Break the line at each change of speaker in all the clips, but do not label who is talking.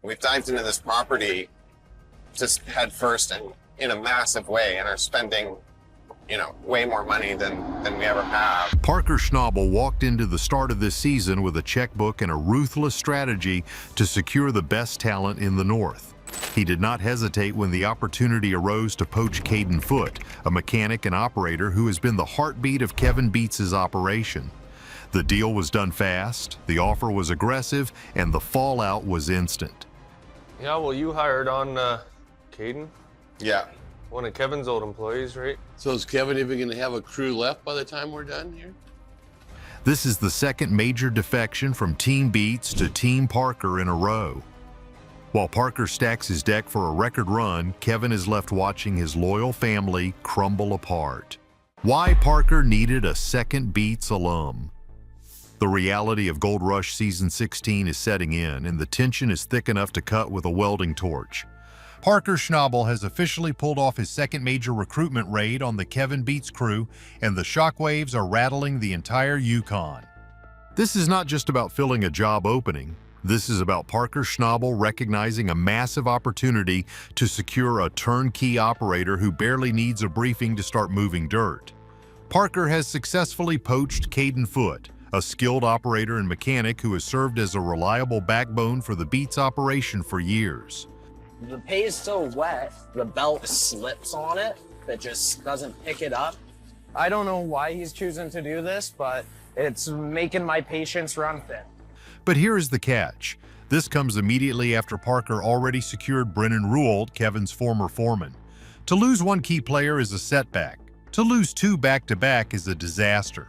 We've dived into this property just head first and in a massive way and are spending, way more money than we ever have.
Parker Schnabel walked into the start of this season with a checkbook and a ruthless strategy to secure the best talent in the North. He did not hesitate when the opportunity arose to poach Caden Foote, a mechanic and operator who has been the heartbeat of Kevin Beets' operation. The deal was done fast, the offer was aggressive, and the fallout was instant.
Yeah, well, you hired on Caden?
Yeah.
One of Kevin's old employees, right?
So is Kevin even going to have a crew left by the time we're done here?
This is the second major defection from Team Beets to Team Parker in a row. While Parker stacks his deck for a record run, Kevin is left watching his loyal family crumble apart. Why Parker needed a second Beets alum. The reality of Gold Rush Season 16 is setting in, and the tension is thick enough to cut with a welding torch. Parker Schnabel has officially pulled off his second major recruitment raid on the Kevin Beets crew, and the shockwaves are rattling the entire Yukon. This is not just about filling a job opening. This is about Parker Schnabel recognizing a massive opportunity to secure a turnkey operator who barely needs a briefing to start moving dirt. Parker has successfully poached Caden Foote, a skilled operator and mechanic who has served as a reliable backbone for the Beets operation for years.
The pay is so wet, the belt slips on it, that just doesn't pick it up. I don't know why he's choosing to do this, but it's making my patience run thin.
But here is the catch. This comes immediately after Parker already secured Brennan Ruold, Kevin's former foreman. To lose one key player is a setback. To lose two back-to-back is a disaster.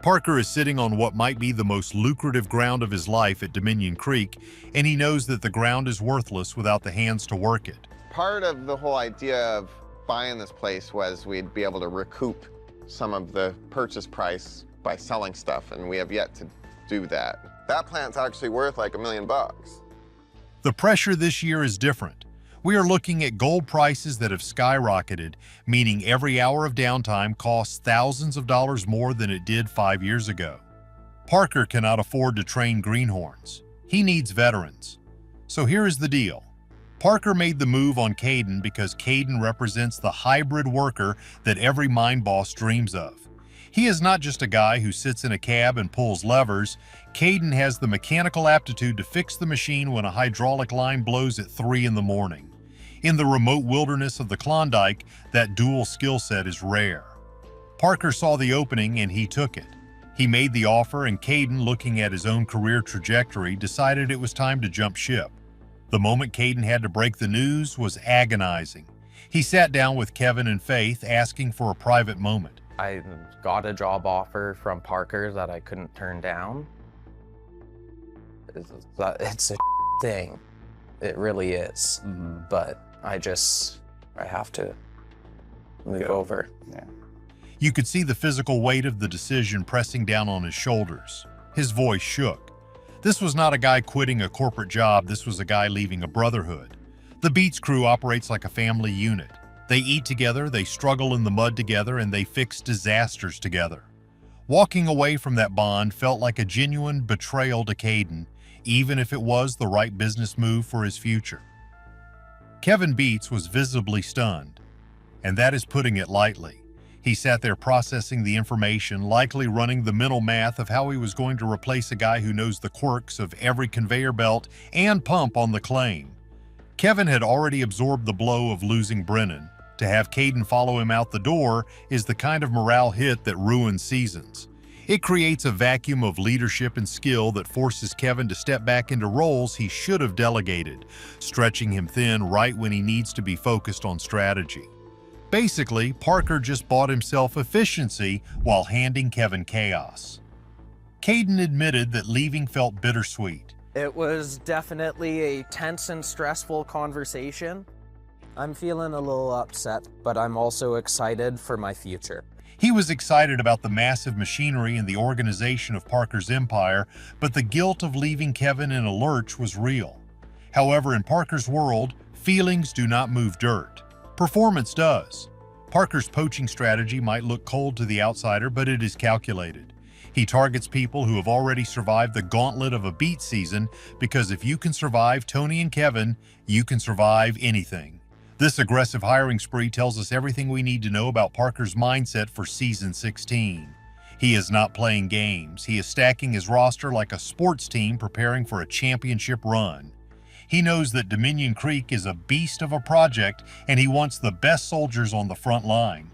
Parker is sitting on what might be the most lucrative ground of his life at Dominion Creek, and he knows that the ground is worthless without the hands to work it.
Part of the whole idea of buying this place was we'd be able to recoup some of the purchase price by selling stuff, and we have yet to do that. That plant's actually worth like $1 million.
The pressure this year is different. We are looking at gold prices that have skyrocketed, meaning every hour of downtime costs thousands of dollars more than it did 5 years ago. Parker cannot afford to train greenhorns. He needs veterans. So here is the deal. Parker made the move on Caden because Caden represents the hybrid worker that every mine boss dreams of. He is not just a guy who sits in a cab and pulls levers. Caden has the mechanical aptitude to fix the machine when a hydraulic line blows at 3 in the morning. In the remote wilderness of the Klondike, that dual skill set is rare. Parker saw the opening and he took it. He made the offer, and Caden, looking at his own career trajectory, decided it was time to jump ship. The moment Caden had to break the news was agonizing. He sat down with Kevin and Faith, asking for a private moment.
I got a job offer from Parker that I couldn't turn down. It's a thing. It really is. But I have to move over.
Yeah.
You could see the physical weight of the decision pressing down on his shoulders. His voice shook. This was not a guy quitting a corporate job. This was a guy leaving a brotherhood. The Beets crew operates like a family unit. They eat together, they struggle in the mud together, and they fix disasters together. Walking away from that bond felt like a genuine betrayal to Caden, even if it was the right business move for his future. Kevin Beets was visibly stunned, and that is putting it lightly. He sat there processing the information, likely running the mental math of how he was going to replace a guy who knows the quirks of every conveyor belt and pump on the claim. Kevin had already absorbed the blow of losing Brennan. To have Caden follow him out the door is the kind of morale hit that ruins seasons. It creates a vacuum of leadership and skill that forces Kevin to step back into roles he should have delegated, stretching him thin right when he needs to be focused on strategy. Basically, Parker just bought himself efficiency while handing Kevin chaos. Caden admitted that leaving felt bittersweet.
It was definitely a tense and stressful conversation. I'm feeling a little upset, but I'm also excited for my future.
He was excited about the massive machinery and the organization of Parker's empire, but the guilt of leaving Kevin in a lurch was real. However, in Parker's world, feelings do not move dirt. Performance does. Parker's poaching strategy might look cold to the outsider, but it is calculated. He targets people who have already survived the gauntlet of a beet season, because if you can survive Tony and Kevin, you can survive anything. This aggressive hiring spree tells us everything we need to know about Parker's mindset for season 16. He is not playing games. He is stacking his roster like a sports team preparing for a championship run. He knows that Dominion Creek is a beast of a project, and he wants the best soldiers on the front line.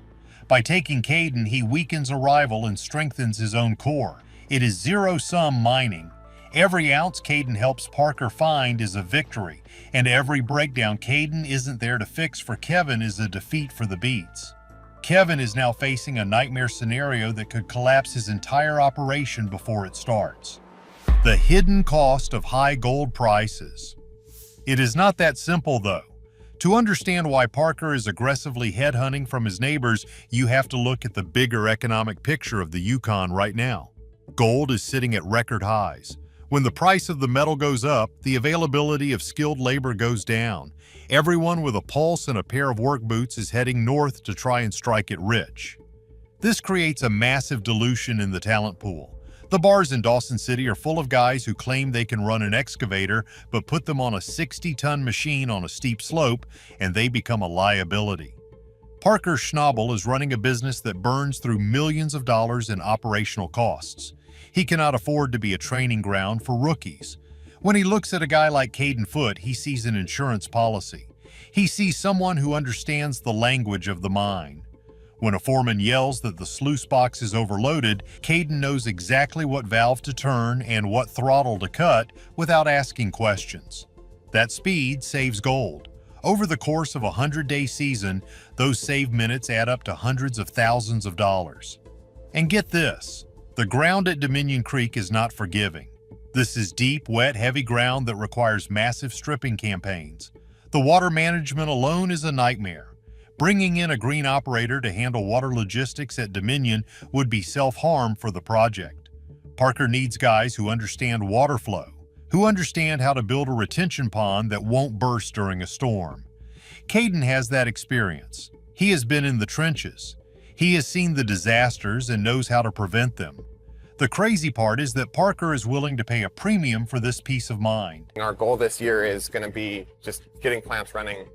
By taking Caden, he weakens a rival and strengthens his own core. It is zero-sum mining. Every ounce Caden helps Parker find is a victory, and every breakdown Caden isn't there to fix for Kevin is a defeat for the Beets. Kevin is now facing a nightmare scenario that could collapse his entire operation before it starts. The hidden cost of high gold prices. It is not that simple, though. To understand why Parker is aggressively headhunting from his neighbors, you have to look at the bigger economic picture of the Yukon right now. Gold is sitting at record highs. When the price of the metal goes up, the availability of skilled labor goes down. Everyone with a pulse and a pair of work boots is heading north to try and strike it rich. This creates a massive dilution in the talent pool. The bars in Dawson City are full of guys who claim they can run an excavator, but put them on a 60-ton machine on a steep slope, and they become a liability. Parker Schnabel is running a business that burns through millions of dollars in operational costs. He cannot afford to be a training ground for rookies. When he looks at a guy like Caden Foote, he sees an insurance policy. He sees someone who understands the language of the mine. When a foreman yells that the sluice box is overloaded, Caden knows exactly what valve to turn and what throttle to cut without asking questions. That speed saves gold. Over the course of a 100-day season, those saved minutes add up to hundreds of thousands of dollars. And get this, the ground at Dominion Creek is not forgiving. This is deep, wet, heavy ground that requires massive stripping campaigns. The water management alone is a nightmare. Bringing in a green operator to handle water logistics at Dominion would be self-harm for the project. Parker needs guys who understand water flow, who understand how to build a retention pond that won't burst during a storm. Caden has that experience. He has been in the trenches. He has seen the disasters and knows how to prevent them. The crazy part is that Parker is willing to pay a premium for this peace of mind.
Our goal this year is going to be just getting plants running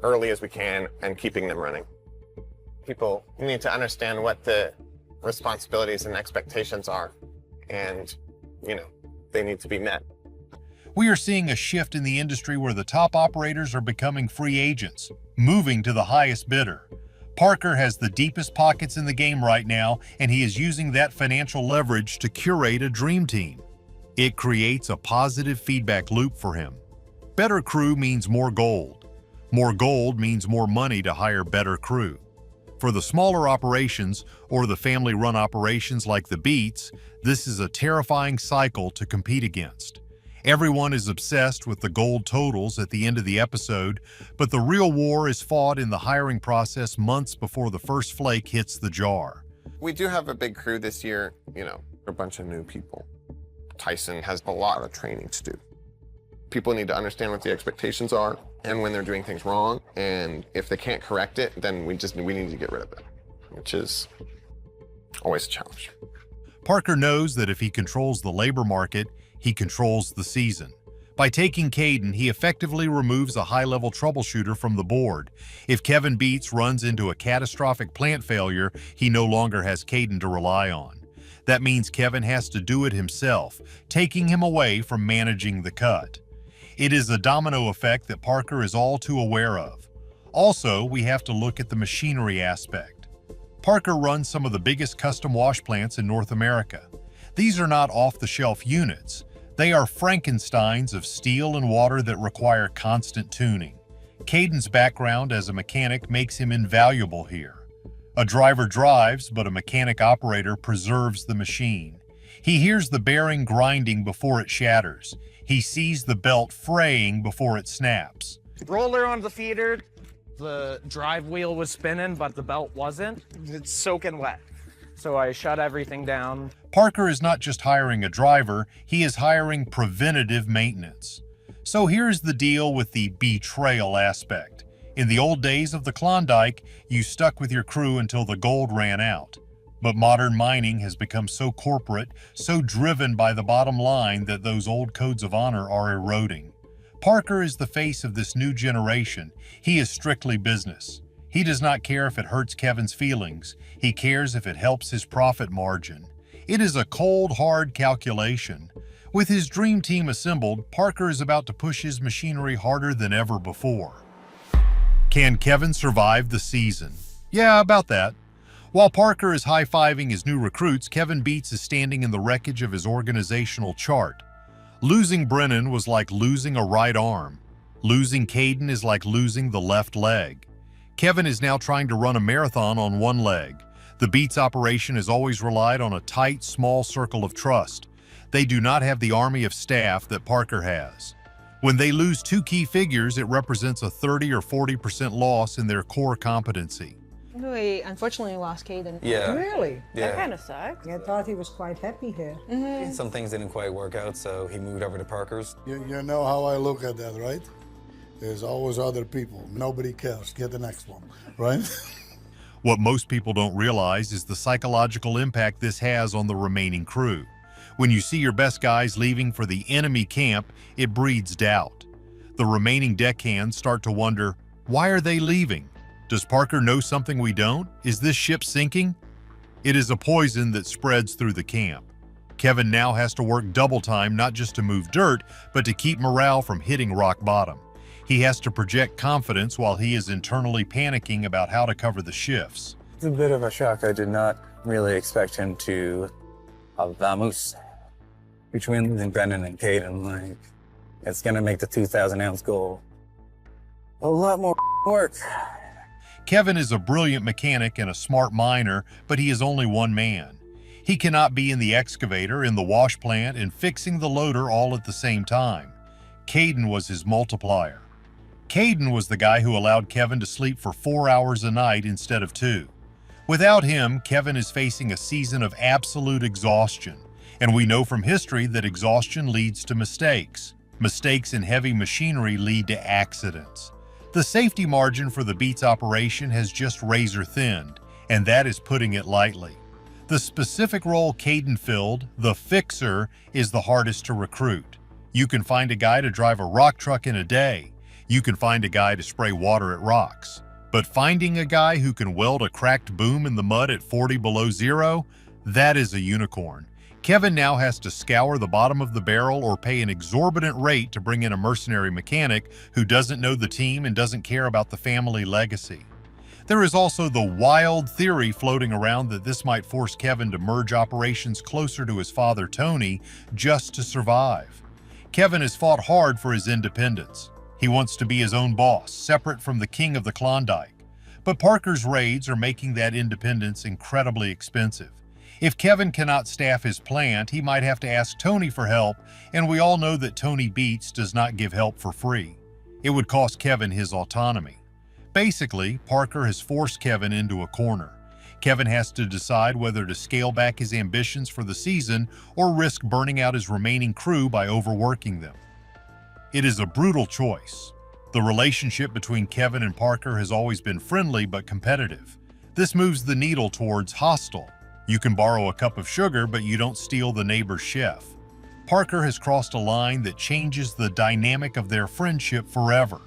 early as we can and keeping them running. People need to understand what the responsibilities and expectations are, and, they need to be met.
We are seeing a shift in the industry where the top operators are becoming free agents, moving to the highest bidder. Parker has the deepest pockets in the game right now, and he is using that financial leverage to curate a dream team. It creates a positive feedback loop for him. Better crew means more gold. More gold means more money to hire better crew. For the smaller operations, or the family-run operations like the Beets, this is a terrifying cycle to compete against. Everyone is obsessed with the gold totals at the end of the episode, but the real war is fought in the hiring process months before the first flake hits the jar.
We do have a big crew this year, a bunch of new people. Tyson has a lot of training to do. People need to understand what the expectations are and when they're doing things wrong, and if they can't correct it, then we need to get rid of it, which is always a challenge.
Parker knows that if he controls the labor market, he controls the season. By taking Caden, he effectively removes a high-level troubleshooter from the board. If Kevin Beets runs into a catastrophic plant failure, he no longer has Caden to rely on. That means Kevin has to do it himself, taking him away from managing the cut. It is a domino effect that Parker is all too aware of. Also, we have to look at the machinery aspect. Parker runs some of the biggest custom wash plants in North America. These are not off-the-shelf units. They are Frankensteins of steel and water that require constant tuning. Caden's background as a mechanic makes him invaluable here. A driver drives, but a mechanic operator preserves the machine. He hears the bearing grinding before it shatters. He sees the belt fraying before it snaps.
Roller on the feeder, the drive wheel was spinning, but the belt wasn't. It's soaking wet. So I shut everything down.
Parker is not just hiring a driver, he is hiring preventative maintenance. So here's the deal with the betrayal aspect. In the old days of the Klondike, you stuck with your crew until the gold ran out. But modern mining has become so corporate, so driven by the bottom line that those old codes of honor are eroding. Parker is the face of this new generation. He is strictly business. He does not care if it hurts Kevin's feelings. He cares if it helps his profit margin. It is a cold, hard calculation. With his dream team assembled, Parker is about to push his machinery harder than ever before. Can Kevin survive the season? Yeah, about that. While Parker is high-fiving his new recruits, Kevin Beets is standing in the wreckage of his organizational chart. Losing Brennan was like losing a right arm. Losing Caden is like losing the left leg. Kevin is now trying to run a marathon on one leg. The Beets operation has always relied on a tight, small circle of trust. They do not have the army of staff that Parker has. When they lose two key figures, it represents a 30 or 40% loss in their core competency.
We unfortunately lost Caden.
Yeah.
Really?
Yeah.
That kind of sucks.
I thought he was quite happy here.
Some things didn't quite work out, so he moved over to Parker's.
You know how I look at that, right? There's always other people. Nobody cares. Get the next one, right?
What most people don't realize is the psychological impact this has on the remaining crew. When you see your best guys leaving for the enemy camp, it breeds doubt. The remaining deckhands start to wonder, why are they leaving? Does Parker know something we don't? Is this ship sinking? It is a poison that spreads through the camp. Kevin now has to work double time not just to move dirt, but to keep morale from hitting rock bottom. He has to project confidence while he is internally panicking about how to cover the shifts.
It's a bit of a shock. I did not really expect him to vamos between losing Brennan and Caden. Like, it's gonna make the 2,000-ounce goal a lot more work.
Kevin is a brilliant mechanic and a smart miner, but he is only one man. He cannot be in the excavator, in the wash plant, and fixing the loader all at the same time. Caden was his multiplier. Caden was the guy who allowed Kevin to sleep for 4 hours a night instead of 2. Without him, Kevin is facing a season of absolute exhaustion, and we know from history that exhaustion leads to mistakes. Mistakes in heavy machinery lead to accidents. The safety margin for the Beets operation has just razor thinned, and that is putting it lightly. The specific role Caden filled, the fixer, is the hardest to recruit. You can find a guy to drive a rock truck in a day. You can find a guy to spray water at rocks. But finding a guy who can weld a cracked boom in the mud at 40 below zero, that is a unicorn. Kevin now has to scour the bottom of the barrel or pay an exorbitant rate to bring in a mercenary mechanic who doesn't know the team and doesn't care about the family legacy. There is also the wild theory floating around that this might force Kevin to merge operations closer to his father Tony just to survive. Kevin has fought hard for his independence. He wants to be his own boss, separate from the king of the Klondike. But Parker's raids are making that independence incredibly expensive. If Kevin cannot staff his plant, he might have to ask Tony for help, and we all know that Tony Beets does not give help for free. It would cost Kevin his autonomy. Basically, Parker has forced Kevin into a corner. Kevin has to decide whether to scale back his ambitions for the season or risk burning out his remaining crew by overworking them. It is a brutal choice. The relationship between Kevin and Parker has always been friendly but competitive. This moves the needle towards hostile. You can borrow a cup of sugar, but you don't steal the neighbor's chef. Parker has crossed a line that changes the dynamic of their friendship forever.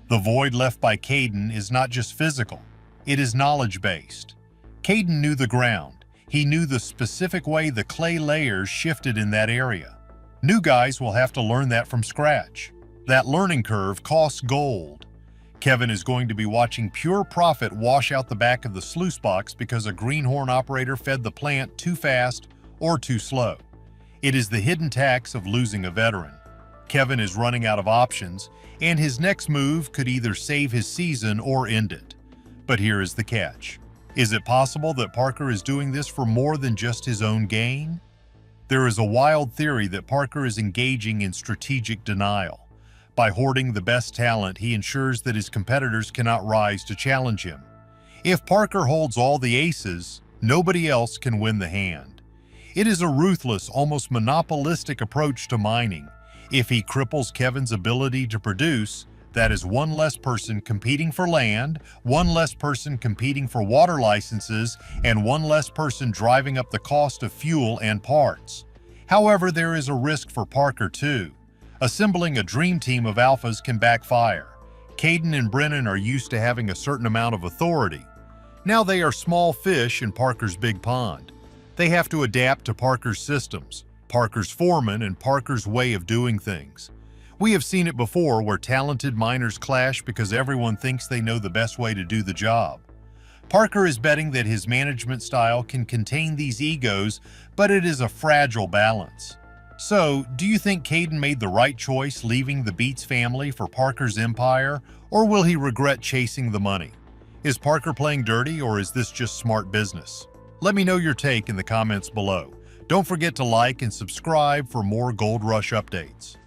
The void left by Caden is not just physical, it is knowledge-based. Caden knew the ground. He knew the specific way the clay layers shifted in that area. New guys will have to learn that from scratch. That learning curve costs gold. Kevin is going to be watching pure profit wash out the back of the sluice box because a greenhorn operator fed the plant too fast or too slow. It is the hidden tax of losing a veteran. Kevin is running out of options, and his next move could either save his season or end it. But here is the catch. Is it possible that Parker is doing this for more than just his own gain? There is a wild theory that Parker is engaging in strategic denial. By hoarding the best talent, he ensures that his competitors cannot rise to challenge him. If Parker holds all the aces, nobody else can win the hand. It is a ruthless, almost monopolistic approach to mining. If he cripples Kevin's ability to produce, That is one less person competing for land, one less person competing for water licenses, and one less person driving up the cost of fuel and parts. However, there is a risk for Parker too. Assembling a dream team of alphas can backfire. Caden and Brennan are used to having a certain amount of authority. Now they are small fish in Parker's big pond. They have to adapt to Parker's systems, Parker's foreman, and Parker's way of doing things. We have seen it before where talented miners clash because everyone thinks they know the best way to do the job. Parker is betting that his management style can contain these egos, but it is a fragile balance. So, do you think Caden made the right choice leaving the Beets family for Parker's empire, or will he regret chasing the money? Is Parker playing dirty, or is this just smart business? Let me know your take in the comments below. Don't forget to like and subscribe for more Gold Rush updates.